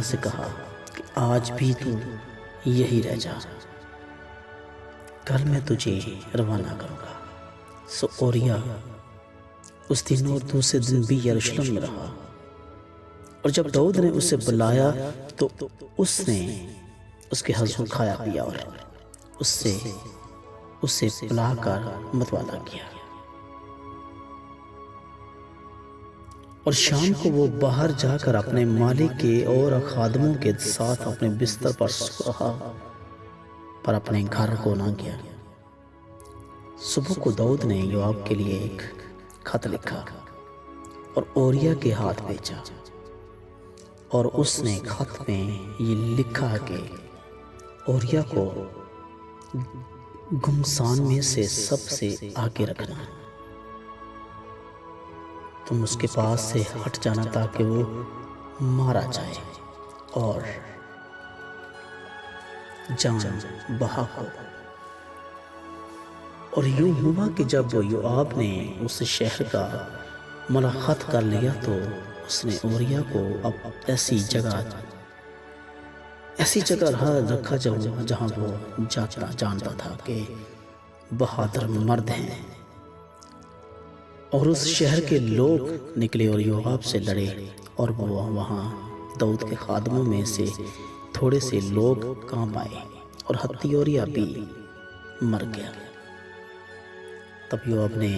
से कहा कि आज भी तू यही रह जा, कल मैं तुझे रवाना करूंगा। सो ओरिया उस दिन और दूसरे दिन भी यरूशलेम में रहा। और जब दाऊद ने उसे बुलाया तो उसने उसके हज़ूर खाया पिया और उससे उसे बुलाकर मतवाला किया। और शाम को वो बाहर जाकर अपने मालिक के और खादमों के साथ अपने बिस्तर पर सो रहा, पर अपने घर को ना गया। सुबह को दाऊद ने योआब के लिए एक खत लिखा और ओरिया के हाथ भेजा। और उसने खत में ये लिखा कि ओरिया को गुमसान में से सबसे आगे रखना, तुम उसके पास से हट जाना ताकि वो मारा जाए और जान बहा हो। और यूं हुआ कि जब योआब ने उस शहर का मुलाकात कर लिया तो उसने ओरिया को अब ऐसी जगह रखा जहां वो जानता था कि बहादुर मर्द हैं। और उस शहर के लोग निकले और योआब से लड़े, और वो वहां दाऊद के खादमों में से थोड़े से लोग काम आए और हत्ती ओरिया भी मर गया। तब योआब ने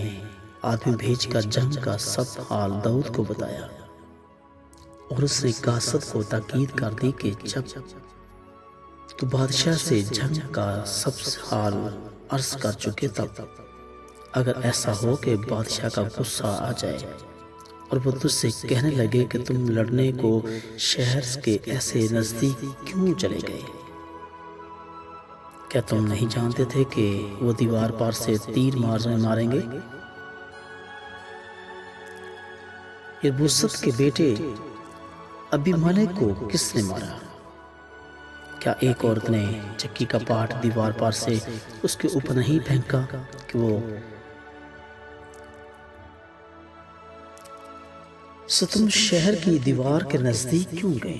आदमी भेजकर जंग का सब हाल दाऊद को बताया। और उसने कासद को ताकीद कर दी कि जब तू बादशाह से जंग का सब हाल अर्ज कर चुके तब अगर ऐसा हो कि बादशाह का गुस्सा आ जाए और वो तुझसे कहने लगे कि तुम लड़ने को शहर के ऐसे नजदीक क्यों चले गए, क्या तुम नहीं जानते थे कि वो दीवार पार से तीर मारेंगे? यबूसत के बेटे अबीमेलेक को किसने मारा? क्या एक औरत ने चक्की का पाट दीवार पार से उसके ऊपर नहीं फेंका कि वो तुम शहर की दीवार के नजदीक क्यों गए?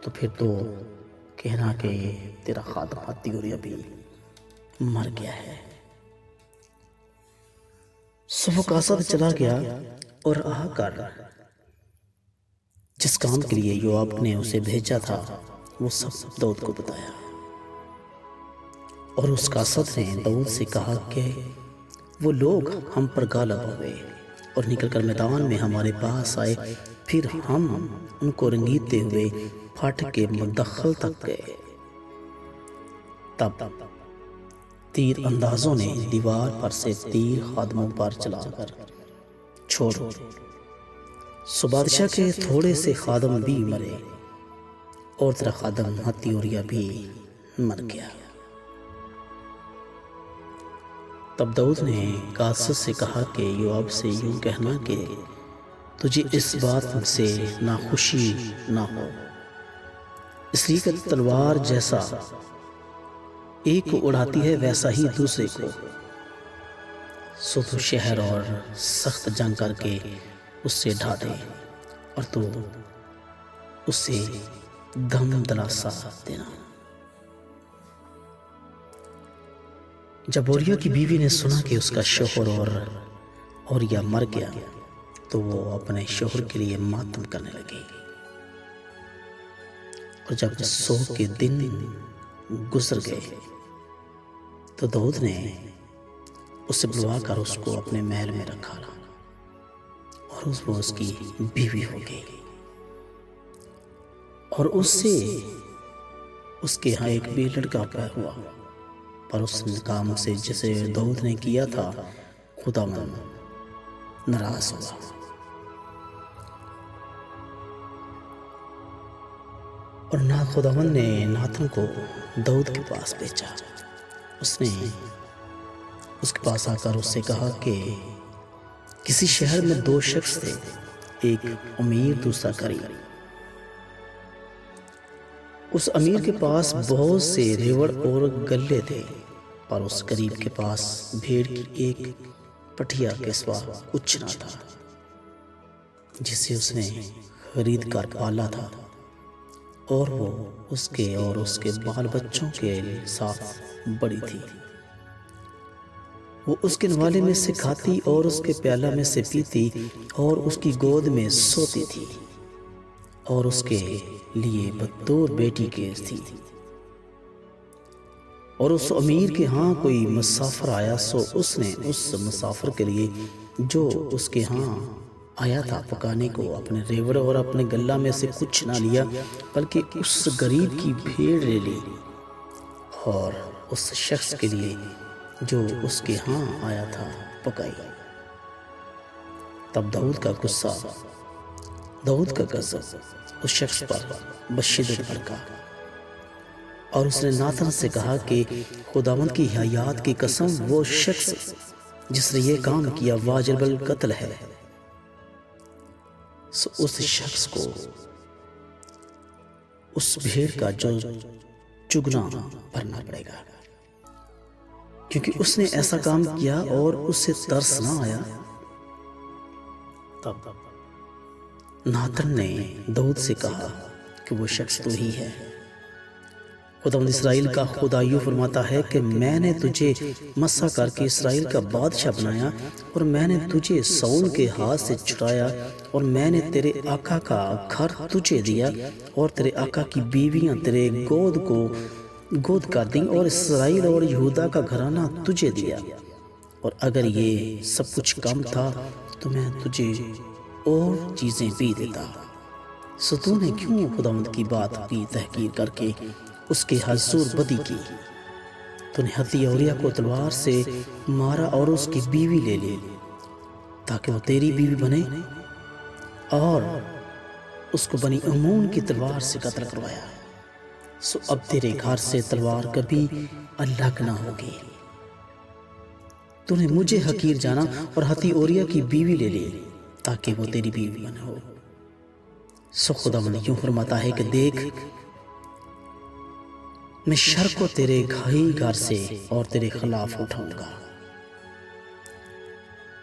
तो फिर तो कहना कि तेरा खादम हत्ती ओरिया भी मर गया है। सुबह कासद चला गया और आकर जिस काम के लिए योआब ने उसे भेजा था वो सब दाऊद को बताया। और उस कासद ने दाऊद से कहा कि वो लोग हम पर गालिब हो गए और निकलकर मैदान में हमारे पास आए, फिर हम उनको रंगीते हुए फाटक के मुद्दखल तक गए। तब तीर अंदाजों ने दीवार पर से तीर खादमों पर चलाकर छोड़ो। सो बादशाह के थोड़े से खादम भी मरे और तेरा खादम हत्ती ओरिया भी मर गया। तब दाऊद ने कासद से कहा कि योआब से यूं कहना कि तुझे इस बात से नाखुशी ना हो, इसलिए कि तलवार जैसा एक को उड़ाती है वैसा ही दूसरे को। सो तू शहर और सख्त जंग करके उससे ढा दे और तू उसे दम दिलासा देना। जब ओरिया की बीवी ने सुना कि उसका शोहर और ओरिया मर गया तो वो अपने शोहर के लिए मातम करने लगी। और जब 100 के दिन गुजर गए तो दाऊद ने उसे बुलवाकर उसको अपने महल में रखा और वो उसकी बीवी हो गई। और उससे उसके यहाँ एक भी लड़का पैदा हुआ, पर उस काम से जिसे दाऊद ने किया था खुदावंद नाराज हुआ। और ना खुदावंद ने नाथन को दाऊद के पास भेजा। उसने उसके पास आकर उससे कहा कि किसी शहर में 2 शख्स थे, एक अमीर दूसरा गरीब। उस अमीर के पास बहुत से रेवड़ और गल्ले थे, पर उस गरीब के पास भेड़ की एक पठिया के सिवा कुछ ना था जिसे उसने खरीद कर पाला था और वो उसके और उसके बाल बच्चों के साथ बड़ी थी। वो उसके नवाले में से खाती और उसके प्याला में से पीती और उसकी गोद में सोती थी और उसके लिए बतौर बेटी केस थी। और उस अमीर के यहाँ कोई मुसाफिर आया, सो उसने उस मुसाफिर के लिए जो उसके यहाँ आया था पकाने को अपने रेवड़ और अपने गल्ला में से कुछ ना लिया, बल्कि उस गरीब की भेड़ ले ली और उस शख्स के लिए जो उसके यहाँ आया था पकाई। तब दाऊद का गज़ब उस शख्स पर बशिद्दत भड़का और उसने नाथन से कहा कि खुदावंद की हयात की कसम, वो शख्स जिसने ये काम किया वाजिबुल कत्ल है। सो उस शख्स को उस भेड़ का जो चुगना भरना पड़ेगा, क्योंकि उसने ऐसा काम किया और उससे तरस ना आया। तब नाथन ने दाऊद से कहा कि वो शख्स तो ही है। खुदावंद इसराइल का खुदा यूं फरमाता है कि मैंने तुझे मसा करके इसराइल का बादशाह बनाया और मैंने तुझे साउल के हाथ से छुड़ाया और मैंने तेरे आका का घर तुझे दिया और तेरे आका की बीवियां तेरे गोद कर दी और इसराइल और यहूदा का घराना तुझे दिया। और अगर ये सब कुछ कम था तो मैं तुझे और चीजें भी देता। सो तूने क्यों खुदावंद की बात की तहकीर करके उसके हजूर बदी की? तूने हत्ती औरिया को तलवार से मारा और उसकी बीवी ले ली ताकि वो तेरी बीवी बने और उसको बनी अमून की तलवार से कत्ल करवाया। सो अब तेरे घर से तलवार कभी अलग ना होगी। तूने मुझे हकीर जाना और हत्ती औरिया की बीवी ले ली ताकि वो तेरी बीवी बने हो। सो खुदावंद यूं फरमाता है कि देख, मैं शर को तेरे घर से और तेरे खिलाफ उठाऊंगा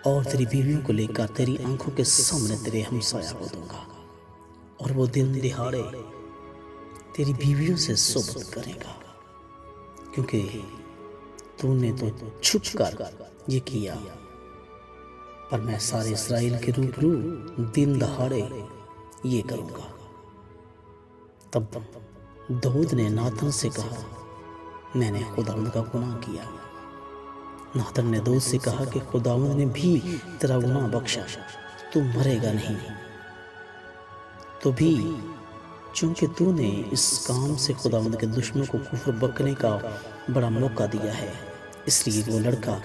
और तेरी बीवियों को लेकर तेरी आंखों के सामने तेरे हमसाया को दूंगा और वो दिन दिहाड़े तेरी बीवियों से सोबत करेगा, क्योंकि तूने तो छुप कर ये किया, पर मैं सारे इस्राएल के रूबरू दिन दहाड़े ये करूंगा। तब दाऊद ने नाथन से कहा, मैंने खुदावंद का गुनाह किया। नाथन ने दाऊद से कहा कि खुदावंद ने भी तेरा गुनाह बख्शा, तू मरेगा नहीं। तो भी चूंकि तूने इस काम से खुदावंद के दुश्मनों को कुफ्र बकने का बड़ा मौका दिया है, इसलिए वो लड़का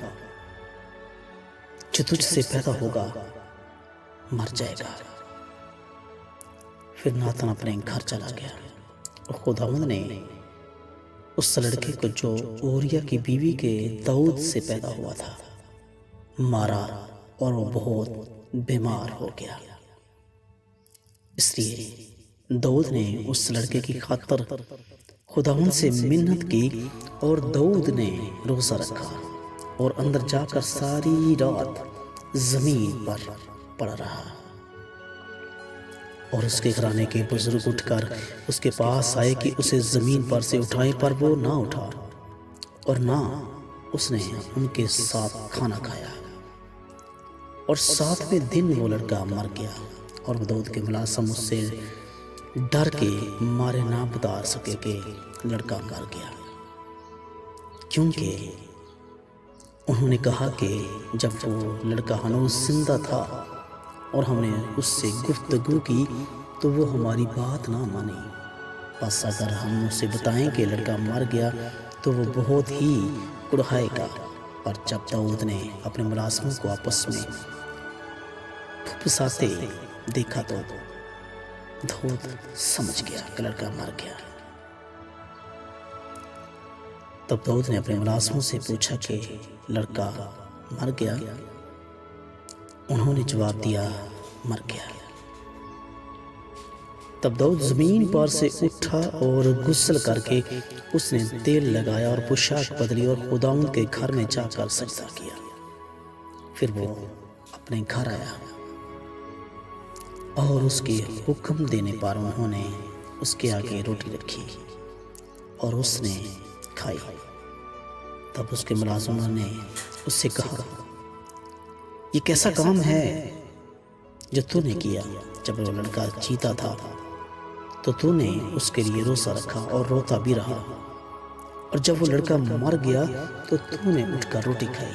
जो तुझसे पैदा होगा मर जाएगा। फिर नाथन अपने घर चला गया और खुदावंद ने उस लड़के को जो ओरिया की बीवी के दाऊद से पैदा हुआ था मारा और वो बहुत बीमार हो गया। इसलिए दाऊद ने उस लड़के की खातिर खुदावंद से मिन्नत की और दाऊद ने रोजा रखा और अंदर जाकर सारी रात जमीन पर पड़ा रहा। और उसके घराने के बुजुर्ग उठकर उसके पास आए कि उसे जमीन पर से उठाएं, पर वो ना उठा और ना उसने उनके साथ खाना खाया। और 7वें दिन वो लड़का मर गया और दाऊद के मुलाजिम उससे डर के मारे ना बता सके कि लड़का मर गया, क्योंकि उन्होंने कहा कि जब वो लड़का हनूज जिंदा था और हमने उससे गुफ्तगू की तो वो हमारी बात ना मानी। बस अगर हम उसे बताएं कि लड़का मर गया तो वो बहुत ही कुढ़ाएगा। पर जब दाऊद ने अपने मुलाजिमों को आपस में फुसफुसाते देखा तो दाऊद समझ गया कि लड़का मर गया। तब दाऊद ने अपने मुलाजिमों से पूछा कि लड़का मर गया? उन्होंने जवाब दिया, मर गया। तब दाऊद जमीन पर से उठा और गुस्ल करके उसने तेल लगाया और पोशाक बदली और खुदावंद के घर में जाकर सजदा किया। फिर वो अपने घर आया और उसके हुक्म देने पर उन्होंने उसके आगे रोटी रखी और उसने खाई। तब उसके मुलाजिमों ने उससे कहा, ये कैसा काम है जो तूने किया? जब वो लड़का जीता था तो तूने उसके लिए रोज़ा रखा और रोता भी रहा, और जब वो लड़का मर गया तो तूने उठकर रोटी खाई।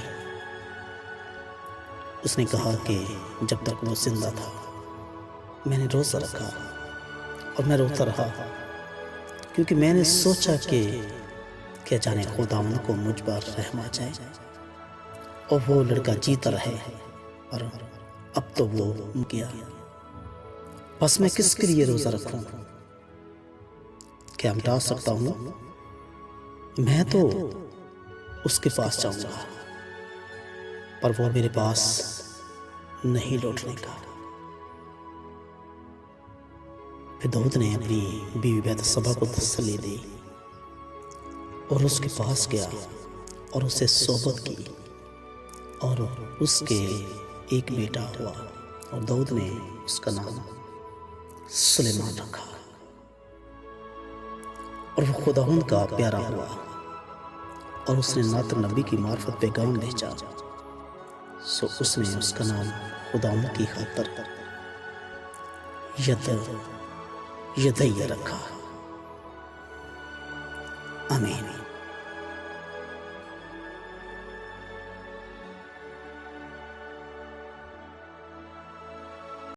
उसने कहा कि जब तक वो जिंदा था मैंने रोज़ा रखा और मैं रोता रहा, क्योंकि मैंने सोचा कि क्या जाने खुदावन को मुझ पर रहम आ जाए और वो लड़का जीता रहे, और अब तो वो गया। बस मैं किसके लिए रोज़ा रखूं? क्या मिटा सकता हूँ? मैं तो उसके पास जाऊंगा, पर वो मेरे पास नहीं लौटने का। फिर दाऊद ने अपनी बीवी बैतशबा को तसल्ली दी और उसके पास गया और उससे सोहबत की, और उसके एक बेटा हुआ, और दाऊद ने उसका नाम सुलेमान रखा, और वो खुदावंद का प्यारा हुआ, और उसने नातन नबी की मार्फत पैगाम भेजा, सो उसने उसका नाम खुदावंद की खातिर यदय्या रखा। आमीन।